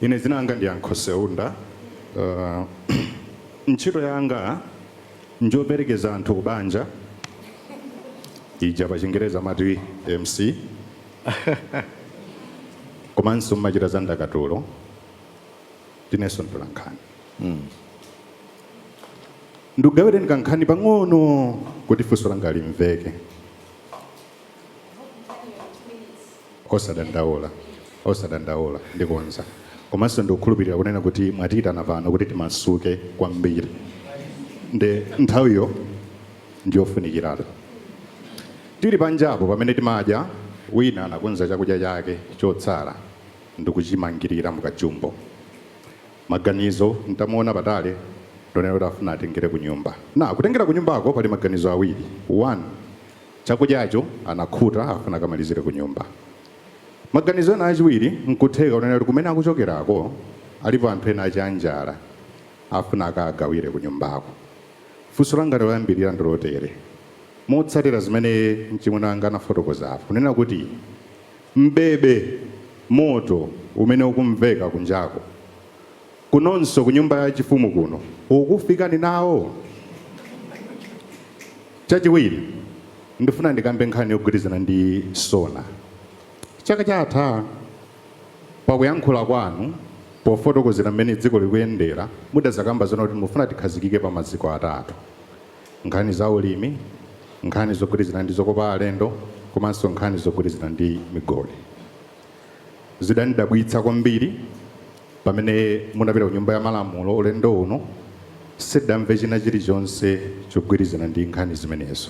Ine zinanga ndi Yankho Seunda. Ntchito yanga njoperekeza anthu kubanja. Ija pa Chingereza mati MC. Komanso mmachita za ndakatulo. Tinenso ntolankhani. Ndugawire nkankhani pang'ono kuti funso langa limveke. Osadandaula ndikonza. Komanso ndikukhulupirira kunena kuti mwatiyitana pano kuti timasuke kwambiri. Nde nthawiyo ndiyofunikiratu. Tili panjapo pamene timadya, wina anakonza chakudya chake chotsala ndikuchimangirira mukachumbo. Maganizo ntamuona patali ndonena kuti afuna atengere ku nyumba. Kutengera ku nyumbako pali maganizo awiri. 1, chakudyacho anakhuta afuna akamalizire ku nyumba. Maganizo ena achiwiri nkutheka kunena kuti kumene akuchokerako alipo anthu ena achanjala afuna akagawire ku nyumbako. Funso langa loyambirira ndilotere. Motsatira zimene mchimwene anga anafotokozapo kunena kuti mbebe moto umene ukumveka kunjako kunonso ku nyumba ya chifumu kuno ukufikani nawo. Chachiwiri ndifuna ndikambe nkhani yogwirizana ndi Sona. Chaka chatha pakuyankhula kwanu pofotokozera mmene dziko likuyendera mudazakamba zona kuti mufuna tikhazikike pa maziko atatu: nkhani za ulimi, nkhani zogwirizana ndi zokopa alendo, komanso nkhani zogwirizana ndi migodi. Zidanidabwitsa kwambiri pamene munapita ku nyumba ya malamulo ulendo uno sidamve china chilichonse chogwirizana ndi nkhani zimenezo.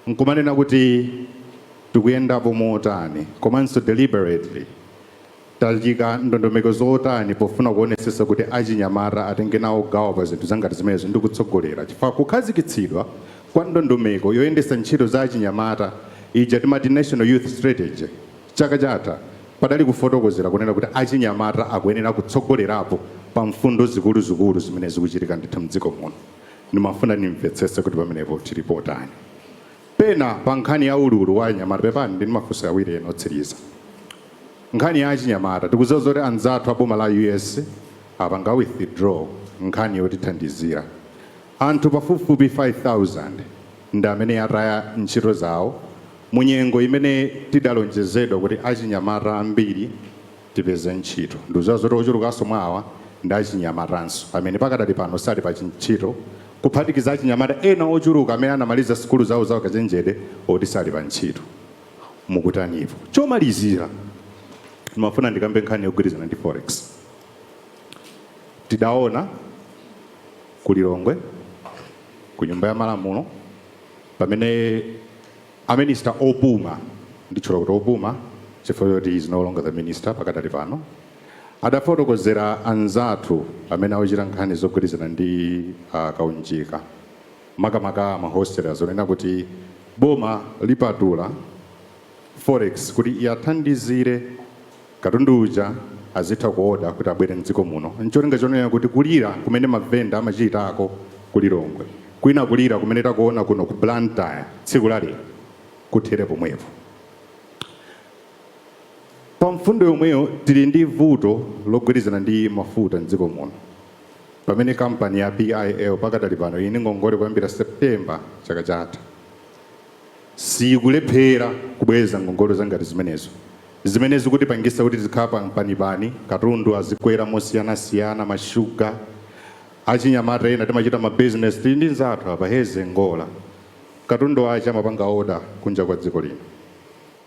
Nkumanena kuti tikuyendapo motani komanso deliberately tachika ndondomeko zotani pofuna kuonetsetsa kuti achinyamata atenge nawo gawo pa zinthu zangati zimenezo ndi kutsogolera. Chifukwa kukhazikitsidwa kwa ndondomeko yoyendetsa ntchito za achinyamata ija timati National Youth Strategy chaka chatha padali kufotokozera kunena kuti achinyamata akuyenera kutsogolerapo pa mfundo zikuluzikulu zimene zikuchitika ndithu mdziko muno. Ndimafuna nimvetsetse kuti pamenepo tilipo otani. Pena pa nkhani ya ululu wa achinyamata pepani ndi mafunso awiri ena otsiriza. Nkhani ya achinyamata tikudziwa zoti anzathu aboma la US apanga withdraw nkhani yotithandizira. Anthu pafupifupi 5,000 ndi amene ataya ntchito zawo munyengo imene tidalonjezedwa kuti achinyamata ambiri tipeze ntchito. Ndikudziwa zoti ochulukanso mwawa ndi achinyamatanso amene pakadali pano sali pa ntchito, kuphatikiza achinyamata ena ochuluka amene anamaliza sikulu zawo za ukachenjede oti sali pa ntchito. Mukutanipo chomalizira ndimafuna ndikambe nkhani yogwirizana ndi forex. Tidaona ku Lilongwe ku nyumba ya malamulo pamene aminister opuma ndichula kuti opuma chifukwa choti is no longer the minister pakadali pano adafotokozera anzathu amene akuchita nkhani zogwirizana ndi kaunjika makamaka mahostela zonena kuti boma lipatula forex kuti iyathandizire katundu uja azitha kuoda kuti abwere mdziko muno. Ncholinga chonena kuti kulira kumene mavenda amachitako ku Lilongwe kwina kulira kumene takuona kuno ku Blantyre tsiku lali kuthere pomwepo. Pa mfundo yomweyo tili ndi vuto logwirizana ndi mafuta mdziko muno pamene kampani ya PIL pakadali pano ini ngongole kuyambira September chaka chatha sikulephera kubweza ngongole zangati zimenezo zimene zikutipangisa kuti zikhala pani katundu azikwera mosiyanasiyana, mashuga achinyamata ena timachita ma business tili ndi nzathu apa heze ngola katundu acha amapanga order kunja kwa dziko lino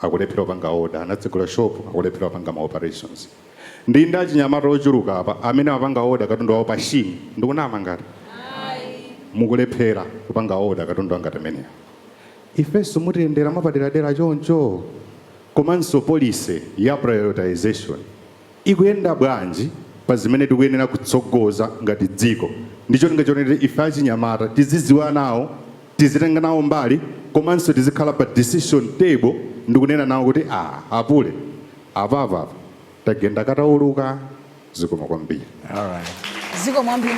akulephera kupanga order, anatsegula shop akulephera kupanga ma operations. Ndi ndi achinyamata ochuluka apa amene amapanga order katundu wawo pashini ndikunama ngati mukulephera kupanga order katundu angati ameneyo. Ifenso mutiyendera mapaderadera choncho komanso policy ya prioritization ikuyenda bwanji pa zimene tikuyenera kutsogoza ngati dziko. Ndicho ndingachonera ife achinyamata tizidziwa nawo tizitenga nawo mbali komanso tizikhala pa decision table ndikunena nawo kuti apule apa tagenda katauluka zikoma kwambiri. All right. Zikoma kwambiri.